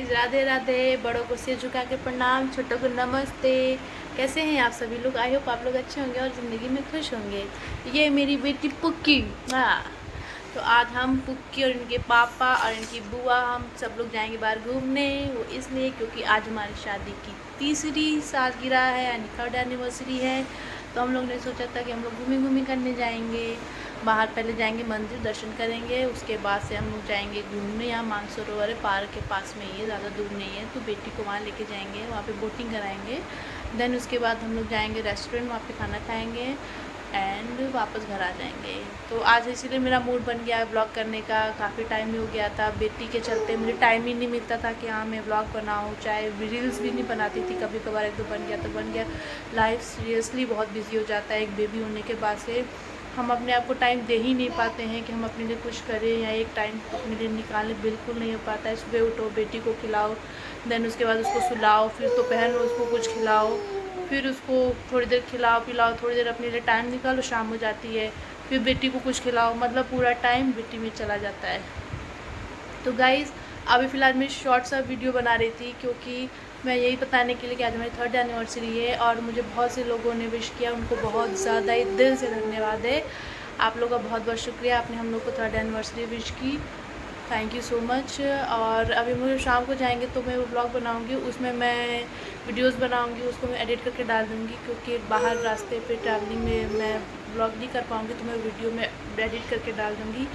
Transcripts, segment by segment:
राधे राधे। बड़ों को सिर झुका के प्रणाम, छोटों को नमस्ते। कैसे हैं आप सभी लोग? आई होप आप लोग अच्छे होंगे और ज़िंदगी में खुश होंगे। ये मेरी बेटी पुक्की। हाँ, तो आज हम पुक्की और इनके पापा और इनकी बुआ हम सब लोग जाएंगे बाहर घूमने। वो इसलिए क्योंकि आज हमारी शादी की तीसरी सालगिरह है, यानी 3rd एनिवर्सरी है। तो हम लोग ने सोचा था कि हम लोग घूमी करने जाएंगे बाहर। पहले जाएंगे मंदिर दर्शन करेंगे, उसके बाद से हम लोग जाएंगे घूमने। यहाँ मानसरोवर पार्क के पास में ही है, ज़्यादा दूर नहीं है। तो बेटी को वहाँ लेके जाएंगे, वहाँ पे बोटिंग कराएंगे। देन उसके बाद हम लोग जाएंगे रेस्टोरेंट, वहाँ पे खाना खाएंगे एंड वापस घर आ जाएंगे। तो आज इसीलिए मेरा मूड बन गया है ब्लॉग करने का। काफ़ी टाइम हो गया था, बेटी के चलते मुझे टाइम ही नहीं मिलता था कि हाँ मैं ब्लॉग बनाऊँ। चाहे रील्स भी नहीं बनाती थी, कभी कभार एक दो बन गया तो बन गया। लाइफ सीरियसली बहुत बिजी हो जाता है। एक बेबी होने के बाद से हम अपने आप को टाइम दे ही नहीं पाते हैं कि हम अपने लिए कुछ करें या एक टाइम अपने लिए निकालें। बिल्कुल नहीं हो पाता है। सुबह उठो, बेटी को खिलाओ, देन उसके बाद उसको सुलाओ, फिर दोपहर में उसको कुछ खिलाओ, फिर उसको थोड़ी देर खिलाओ पिलाओ, थोड़ी देर अपने लिए टाइम निकालो, शाम हो जाती है, फिर बेटी को कुछ खिलाओ। मतलब पूरा टाइम बेटी में चला जाता है। तो गाइज़ अभी फ़िलहाल मैं शॉर्ट सा वीडियो बना रही थी क्योंकि मैं यही बताने के लिए कि आज हमारी 3rd एनिवर्सरी है और मुझे बहुत से लोगों ने विश किया। उनको बहुत ज़्यादा ही दिल से धन्यवाद है। आप लोग का बहुत बहुत शुक्रिया, आपने हम लोग को 3rd एनिवर्सरी विश की। Thank you so much. और अभी मुझे शाम को जाएंगे तो मैं वो ब्लॉग बनाऊंगी, उसमें मैं वीडियोस बनाऊंगी, उसको मैं एडिट करके डाल दूंगी क्योंकि बाहर रास्ते पे ट्रैवलिंग में मैं ब्लॉग नहीं कर पाऊंगी, तो मैं वीडियो में एडिट करके डाल दूंगी।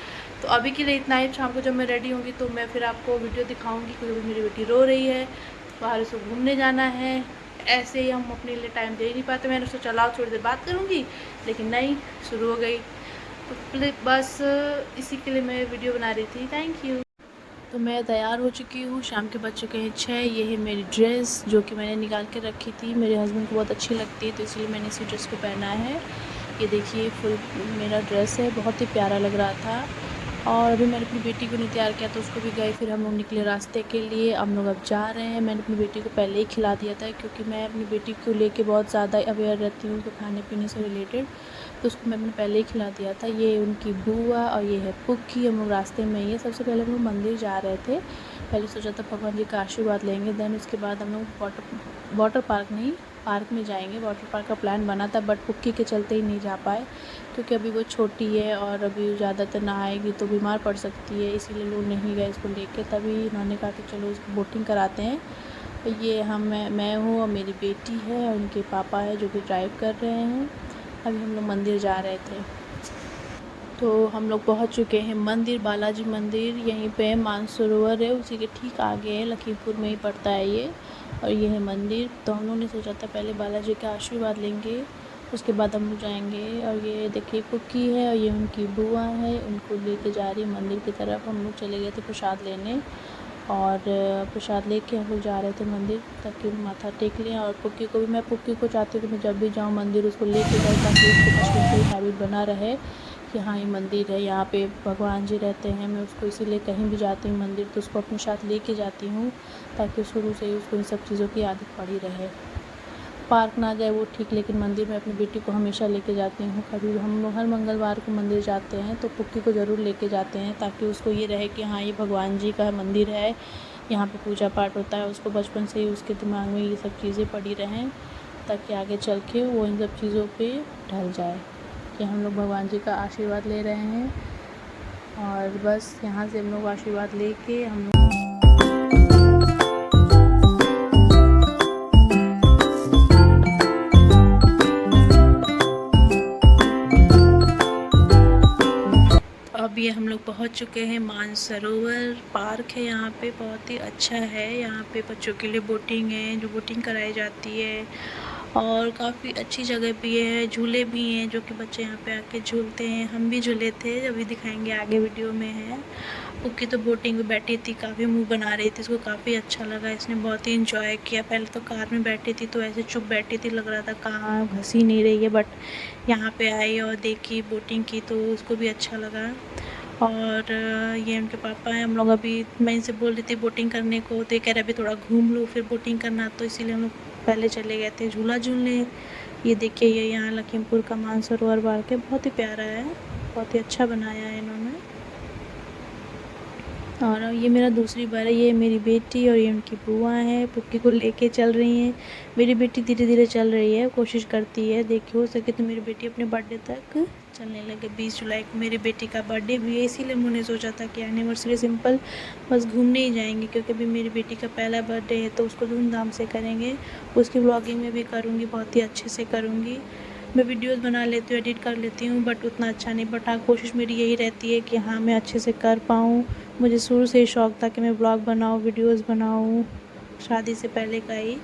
तो अभी के लिए इतना ही। शाम को जब मैं रेडी होंगी तो मैं फिर आपको वीडियो दिखाऊंगी क्योंकि मेरी बेटी रो रही है, बाहर उसको घूमने जाना है। ऐसे ही हम अपने लिए टाइम दे नहीं पाते। मैंने सोचा चलाओ थोड़ी देर बात करूँगी, लेकिन नहीं, शुरू हो गई। तो बस इसी के लिए मैं वीडियो बना रही थी। Thank you. तो मैं तैयार हो चुकी हूँ, शाम के बज चुके हैं 6। ये है मेरी ड्रेस जो कि मैंने निकाल के रखी थी। मेरे हस्बैंड को बहुत अच्छी लगती है तो इसलिए मैंने इसी ड्रेस को पहना है। ये देखिए फुल मेरा ड्रेस है, बहुत ही प्यारा लग रहा था। और अभी मैंने अपनी बेटी को नहीं तैयार किया तो उसको भी गए, फिर हम लोग निकले रास्ते के लिए। हम लोग अब जा रहे हैं। मैंने अपनी बेटी को पहले ही खिला दिया था क्योंकि मैं अपनी बेटी को लेके बहुत ज़्यादा अवेयर रहती हूँ तो खाने पीने से रिलेटेड, तो उसको मैंने पहले ही खिला दिया था। ये उनकी बुआ और ये है पुक्की। हम लोग रास्ते में ही है। सबसे पहले हम लोग मंदिर जा रहे थे। पहले सोचा था भगवान जी का आशीर्वाद लेंगे, देन उसके बाद हम लोग वाटर पार्क नहीं पार्क में जाएंगे। वाटर पार्क का प्लान बना था बट पुक्की के चलते ही नहीं जा पाए क्योंकि अभी वो छोटी है और अभी ज़्यादातर नहाएगी तो बीमार पड़ सकती है, इसीलिए लोग नहीं गए इसको लेके। तभी उन्होंने कहा कि चलो उसको बोटिंग कराते हैं। ये मैं हूँ और मेरी बेटी है और उनके पापा है जो कि ड्राइव कर रहे हैं। अभी हम लोग मंदिर जा रहे थे। तो हम लोग पहुंच चुके हैं मंदिर, बालाजी मंदिर। यहीं पे मानसरोवर है, उसी के ठीक आगे है, लखीमपुर में ही पड़ता है ये। और ये है मंदिर। तो हम लोग ने सोचा था पहले बालाजी का आशीर्वाद लेंगे, उसके बाद हम लोग जाएंगे। और ये देखिए पुक्की है और ये उनकी बुआ है, उनको लेके जा रही है मंदिर की तरफ। हम लोग चले गए थे प्रसाद लेने और प्रसाद लेके हम लोग जा रहे थे मंदिर ताकि माथा टेक लें। और पुक्की को चाहती हूँ कि मैं जब भी जाऊँ मंदिर उसको लेके जाऊँ ताकि उसको बचपन से ही हैबिट बना रहे कि हाँ ये मंदिर है, यहाँ पे भगवान जी रहते हैं। मैं उसको इसीलिए कहीं भी जाती हूँ मंदिर तो उसको अपने साथ लेके जाती हूँ ताकि शुरू से ही उसको इन सब चीज़ों की आदत पड़ी रहे। पार्क ना जाए वो ठीक, लेकिन मंदिर में अपनी बेटी को हमेशा लेके जाती हूँ। कभी हम लोग हर मंगलवार को मंदिर जाते हैं तो पुक्की को ज़रूर लेके जाते हैं ताकि उसको ये रहे कि हाँ ये भगवान जी का मंदिर है, यहाँ पे पूजा पाठ होता है। उसको बचपन से ही उसके दिमाग में ये सब चीज़ें पड़ी रहें ताकि आगे चल के वो इन सब चीज़ों पे ढल जाए कि हम लोग भगवान जी का आशीर्वाद ले रहे हैं। और बस यहाँ से हम लोग आशीर्वाद लेके हम लोग अब ये हम लोग पहुँच चुके हैं मानसरोवर पार्क है। यहाँ पे बहुत ही अच्छा है। यहाँ पे बच्चों के लिए बोटिंग है, जो बोटिंग कराई जाती है और काफ़ी अच्छी जगह भी है। झूले भी हैं जो कि बच्चे यहाँ पे आके झूलते हैं। हम भी झूले थे, अभी दिखाएंगे आगे वीडियो में है। पुक्की तो बोटिंग में बैठी थी, काफ़ी मुँह बना रही थी, इसको काफ़ी अच्छा लगा, इसने बहुत ही इंजॉय किया। पहले तो कार में बैठी थी तो ऐसे चुप बैठी थी, लग रहा था कहाँ घसी नहीं रही है, बट यहाँ पे आई और देखी बोटिंग की तो उसको भी अच्छा लगा। और ये उनके पापा हैं। हम लोग अभी मैं इनसे बोल रही थी बोटिंग करने को तो ये कह रहे अभी थोड़ा घूम लो फिर बोटिंग करना, तो इसीलिए हम लोग पहले चले गए थे झूला झूलने। ये देखिए, ये यहाँ लखीमपुर का मानसरोवर पार्क है, बहुत ही प्यारा है, बहुत ही अच्छा बनाया है इन्होंने। और ये मेरा दूसरी बार है, ये मेरी बेटी और ये उनकी बुआ है, पुक्की को लेके चल रही हैं। मेरी बेटी धीरे धीरे चल रही है, कोशिश करती है, देखिए हो सके तो मेरी बेटी अपने बर्थडे तक चलने लगे। 20 जुलाई को मेरी बेटी का बर्थडे भी है, इसीलिए मैंने सोचा था कि एनिवर्सरी सिंपल बस घूमने ही जाएंगे, क्योंकि अभी मेरी बेटी का पहला बर्थडे है तो उसको धूमधाम से करेंगे। उसकी व्लॉगिंग में भी करूँगी, बहुत ही अच्छे से करूँगी। मैं वीडियोस बना लेती हूँ, एडिट कर लेती हूँ, बट उतना अच्छा नहीं, बट हाँ कोशिश मेरी यही रहती है कि हाँ मैं अच्छे से कर पाऊँ। मुझे शुरू से ही शौक़ था कि मैं ब्लॉग बनाऊँ, वीडियोस बनाऊँ, शादी से पहले का ही,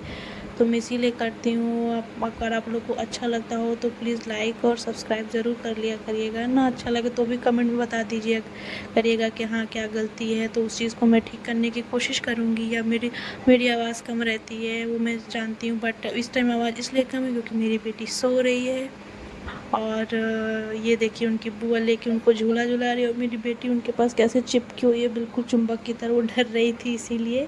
तो मैं इसीलिए करती हूँ। अगर आप लोग को अच्छा लगता हो तो प्लीज़ लाइक और सब्सक्राइब ज़रूर कर लिया करिएगा ना। अच्छा लगे तो भी कमेंट में बता दीजिए करिएगा कि हाँ क्या गलती है, तो उस चीज़ को मैं ठीक करने की कोशिश करूँगी। या मेरी आवाज़ कम रहती है वो मैं जानती हूँ, बट इस टाइम आवाज़ इसलिए कम है क्योंकि मेरी बेटी सो रही है। और ये देखिए उनकी बुआ लेके उनको झूला झुला रही है, और मेरी बेटी उनके पास कैसे चिपकी हुई है, बिल्कुल चुंबक की तरह। वो डर रही थी इसीलिए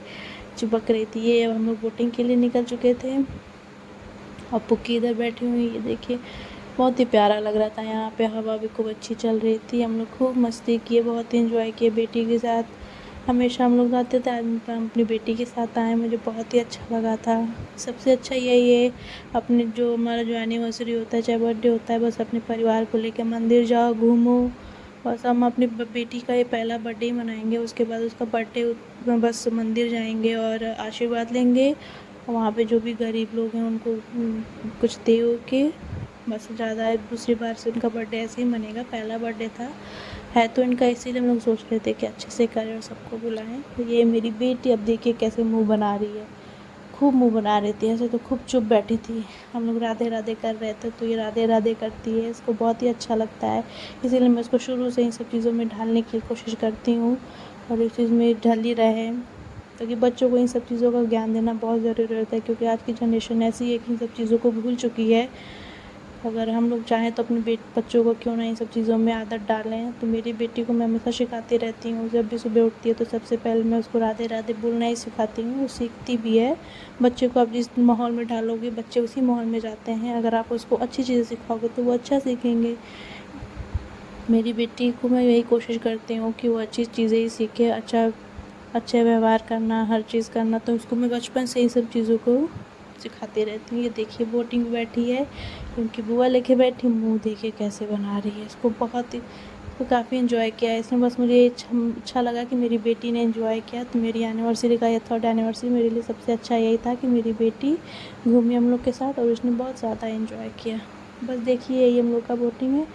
चिपक रही थी। ये हम लोग बोटिंग के लिए निकल चुके थे और पुक्की इधर बैठी हुई, ये देखिए बहुत ही प्यारा लग रहा था। यहाँ पे हवा भी खूब अच्छी चल रही थी, हम लोग खूब मस्ती किए, बहुत इंजॉय किए बेटी के साथ। हमेशा हम लोग जाते थे, हम अपनी बेटी के साथ आए, मुझे बहुत ही अच्छा लगा था। सबसे अच्छा यही है, अपने जो हमारा जो एनिवर्सरी होता है, चाहे बर्थडे होता है, बस अपने परिवार को लेकर मंदिर जाओ, घूमो। बस हम अपनी बेटी का ये पहला बर्थडे ही मनाएंगे, उसके बाद उसका बर्थडे बस मंदिर जाएंगे और आशीर्वाद लेंगे। वहाँ पे जो भी गरीब लोग हैं उनको कुछ दे के बस, ज़्यादा दूसरी बार से उनका बर्थडे ऐसे ही मनेगा। पहला बर्थडे था है तो इनका, इसीलिए हम लोग सोच रहे थे कि अच्छे से करें और सबको बुलाएं। तो ये मेरी बेटी अब देखिए कैसे मुंह बना रही है, खूब मुंह बना रही थी, ऐसे तो खूब चुप बैठी थी। हम लोग राधे राधे कर रहे थे तो ये राधे राधे करती है, इसको बहुत ही अच्छा लगता है, इसीलिए मैं इसको शुरू से इन सब चीज़ों में ढालने की कोशिश करती हूँ और इस चीज़ में ढल ही रहे, क्योंकि बच्चों को इन सब चीज़ों का ज्ञान देना बहुत ज़रूरी रहता है। क्योंकि आज की जनरेशन ऐसी है कि इन सब चीज़ों को भूल चुकी है। अगर हम लोग चाहें तो अपने बच्चों को क्यों ना इन सब चीज़ों में आदत डालें। तो मेरी बेटी को मैं हमेशा सिखाती रहती हूँ, जब भी सुबह उठती है तो सबसे पहले मैं उसको राधे राधे बोलना ही सिखाती हूँ, वो सीखती भी है। बच्चे को आप जिस माहौल में डालोगे बच्चे उसी माहौल में जाते हैं, अगर आप उसको अच्छी चीज़ें सिखाओगे तो वो अच्छा सीखेंगे। मेरी बेटी को मैं यही कोशिश करती हूँ कि वो अच्छी चीज़ें ही सीखे, अच्छा व्यवहार करना, हर चीज़ करना, तो उसको मैं बचपन से ही सब चीज़ों को सिखाती रहती हूँ। ये देखिए बोटिंग में बैठी है, उनकी बुआ लेके बैठी, मुंह देखिए कैसे बना रही है, इसको बहुत ही, इसको काफ़ी इन्जॉय किया है इसने। बस मुझे अच्छा लगा कि मेरी बेटी ने इन्जॉय किया। तो मेरी एनिवर्सरी का, ये 3rd एनिवर्सरी मेरे लिए सबसे अच्छा यही था कि मेरी बेटी घूमी हम लोग के साथ और उसने बहुत ज़्यादा इन्जॉय किया। बस देखिए यही हम लोग का बोटिंग है,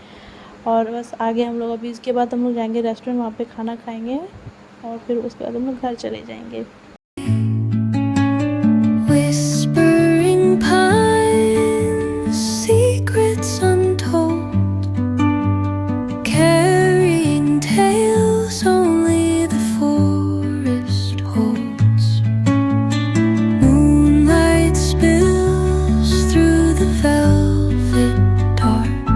और बस आगे हम लोग अभी इसके बाद हम लोग जाएंगे रेस्टोरेंट, वहाँ पे खाना खाएंगे और फिर उसके बाद हम लोग घर चले जाएंगे। Whispering pines, secrets untold, carrying tales only the forest holds. Moonlight spills through the velvet dark,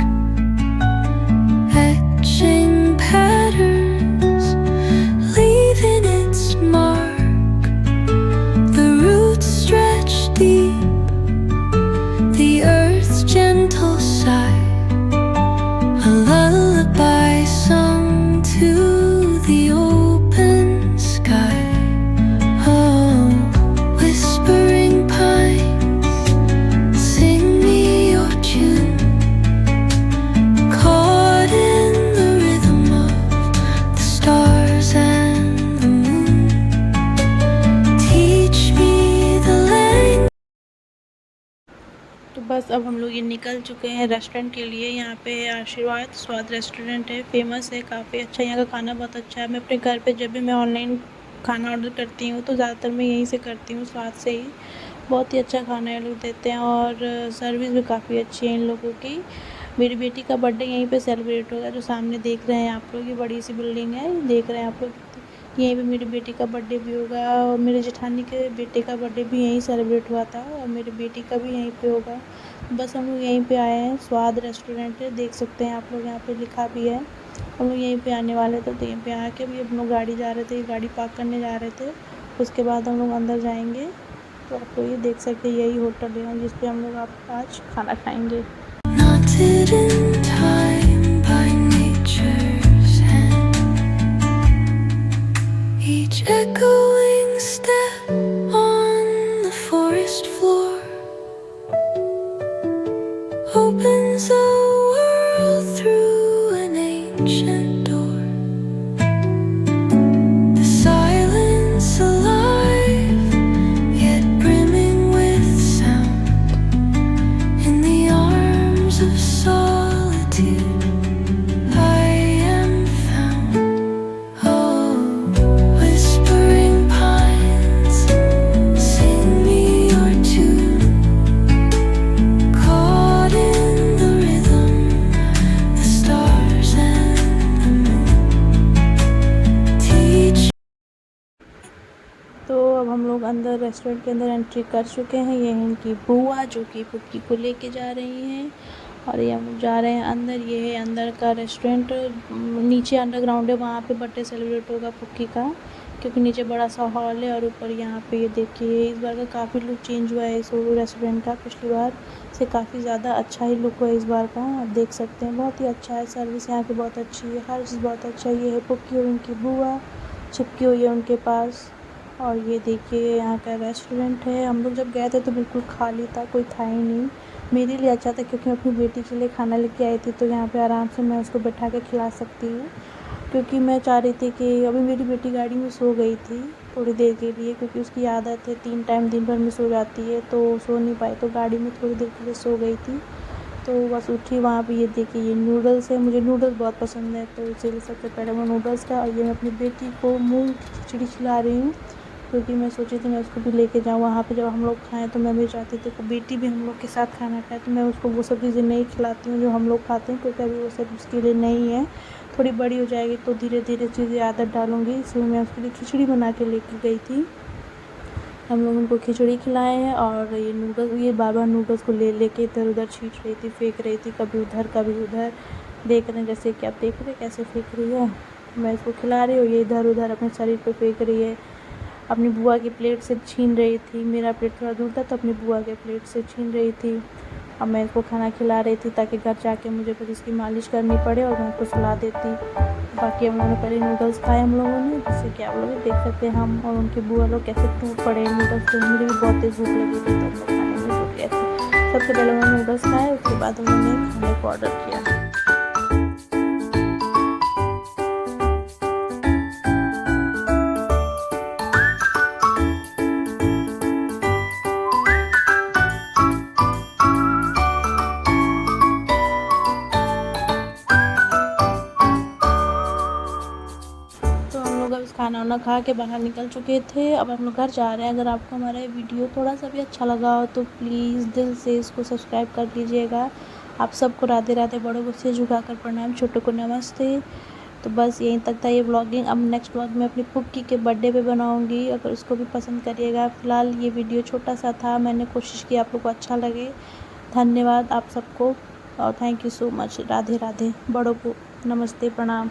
etching patterns, leaving its mark. The roots stretch deep, the earth's gentle sigh, a lullaby sung to the open sky. Oh, whispering pines, sing me your tune, caught in the rhythm of the stars and the moon. Teach me the language. तो बस अब हम लोग ये निकल चुके हैं restaurant के लिए। यहाँ पे आशीर्वाद स्वाद रेस्टोरेंट है, फेमस है, काफ़ी अच्छा, यहाँ का खाना बहुत अच्छा है। मैं अपने घर पे जब भी मैं ऑनलाइन खाना ऑर्डर करती हूँ तो ज़्यादातर मैं यहीं से करती हूँ, स्वाद से ही। बहुत ही अच्छा खाना ये लोग देते हैं और सर्विस भी काफ़ी अच्छी है इन लोगों की। मेरी बेटी का बर्थडे यहीं पे सेलिब्रेट होगा, जो सामने देख रहे हैं आप लोग, ये बड़ी सी बिल्डिंग है, देख रहे हैं आप लोग, यहीं पे मेरी बेटी का बर्थडे भी होगा। और मेरे जेठानी के बेटे का बर्थडे भी यहीं सेलिब्रेट हुआ था और मेरी बेटी का भी यहीं पे होगा। बस हम लोग यहीं पे आए हैं, स्वाद रेस्टोरेंट है, देख सकते हैं आप लोग, यहाँ पे लिखा भी है। हम लोग यहीं पे आने वाले थे तो यहीं पे आके भी हम लोग गाड़ी जा रहे थे, गाड़ी पार्क करने जा रहे थे, उसके बाद हम लोग अंदर जाएंगे तो आपको ये देख सकते हैं, यही होटल है जिस पे हम लोग आप आज खाना खाएंगे। knotted in time by nature's hand. Each echoing step on the forest floor opens a world through an ancient door. The silence alive, yet brimming with sound. In the arms of solitude, I am found. Oh, whispering pines, sing me your tune. Caught in the rhythm, the stars and the moon teach. तो अब हम लोग अंदर restaurant के अंदर entry कर चुके हैं। ये है इनकी बुआ जो कि पुक्की को लेके जा रही हैं और ये हम लोग जा रहे हैं अंदर। ये है अंदर का रेस्टोरेंट, नीचे अंडरग्राउंड है, वहाँ पे बर्थडे सेलिब्रेट होगा पुक्की का, क्योंकि नीचे बड़ा सा हॉल है और ऊपर यहाँ पे ये देखिए इस बार का काफ़ी लुक चेंज हुआ है इस रेस्टोरेंट का। पिछली बार से काफ़ी ज़्यादा अच्छा ही लुक हुआ है इस बार का, आप देख सकते हैं। बहुत ही अच्छा है, सर्विस यहाँ की बहुत अच्छी है, हर चीज़ बहुत अच्छा है। ये है पुक्की और उनकी बुआ चिपकी हुई है उनके पास। और ये देखिए यहाँ का रेस्टोरेंट है। हम लोग जब गए थे तो बिल्कुल खाली था, कोई था ही नहीं। मेरे लिए अच्छा था क्योंकि मैं अपनी बेटी के लिए खाना लेके आई थी, तो यहाँ पे आराम से मैं उसको बैठा के खिला सकती हूँ। क्योंकि मैं चाह रही थी कि अभी मेरी बेटी गाड़ी में सो गई थी थोड़ी देर के लिए, क्योंकि उसकी आदत है 3 टाइम दिन भर में सो जाती है, तो सो नहीं पाई, तो गाड़ी में थोड़ी देर के लिए सो गई थी। तो बस उठी वहाँ पे। ये देखिए ये नूडल्स है, मुझे नूडल्स बहुत पसंद है, तो इसीलिए सबसे पहले मैं नूडल्स का, और ये मैं अपनी बेटी को मूंग की खिचड़ी खिला रही हूँ, क्योंकि मैं सोची थी मैं उसको भी लेके जाऊँ वहाँ पे। जब हम लोग खाएँ तो मैं भी चाहती थी कि बेटी भी हम लोग के साथ खाना खाए, तो मैं उसको वो सब चीज़ें नहीं खिलाती हूँ जो हम लोग खाते हैं, क्योंकि अभी वो सब उसके लिए नहीं है। थोड़ी बड़ी हो जाएगी तो धीरे धीरे चीज़ें आदत डालूँगी, इसलिए मैं उसके लिए खिचड़ी बना के लेके गई थी। हम लोग उनको खिचड़ी खिलाए हैं और ये नूडल्स, ये बार-बार नूडल्स को लेके इधर-उधर छींट रही थी, फेंक रही थी, कभी उधर कभी उधर। देख रहे हैं जैसे कि आप देख रहे हैं कैसे फेंक रही है। मैं इसको खिला रही हूँ, ये इधर-उधर अपने शरीर पे फेंक रही है। अपनी बुआ की प्लेट से छीन रही थी, मेरा प्लेट थोड़ा दूर था तो अपनी बुआ के प्लेट से छीन रही थी। अब मैं इसको खाना खिला रही थी ताकि घर जाके मुझे बस इसकी मालिश करनी पड़े और मैं उसको सुला देती। बाकी हम लोगों ने पहले नूडल्स खाए हम लोगों ने, जिससे कि आप लोग देख सकते हैं हम और उनकी बुआ लोग कैसे टूट पड़े नूडल्स। तो मुझे भी बहुत तेज़ भूख लगी थी, तो हम लोग खाने में जुट गए थे। सबसे पहले उन्होंने नूडल्स खाए, उसके बाद उन्होंने खाने को ऑर्डर किया। अब खाना वाना खा के बाहर निकल चुके थे, अब हम लोग घर जा रहे हैं। अगर आपको हमारा ये वीडियो थोड़ा सा भी अच्छा लगा हो तो प्लीज़ दिल से इसको सब्सक्राइब कर लीजिएगा। आप सबको राधे राधे, बड़ों को सिर झुकाकर प्रणाम, छोटों को नमस्ते। तो बस यहीं तक था ये व्लॉगिंग। अब नेक्स्ट व्लॉग में अपनी पुक्की के बर्थडे पे बनाऊंगी, अगर उसको भी पसंद करिएगा। फ़िलहाल ये वीडियो छोटा सा था, मैंने कोशिश की आप लोग को अच्छा लगे। धन्यवाद आप सबको और thank you so much. Radhe Radhe, बड़ों को नमस्ते प्रणाम।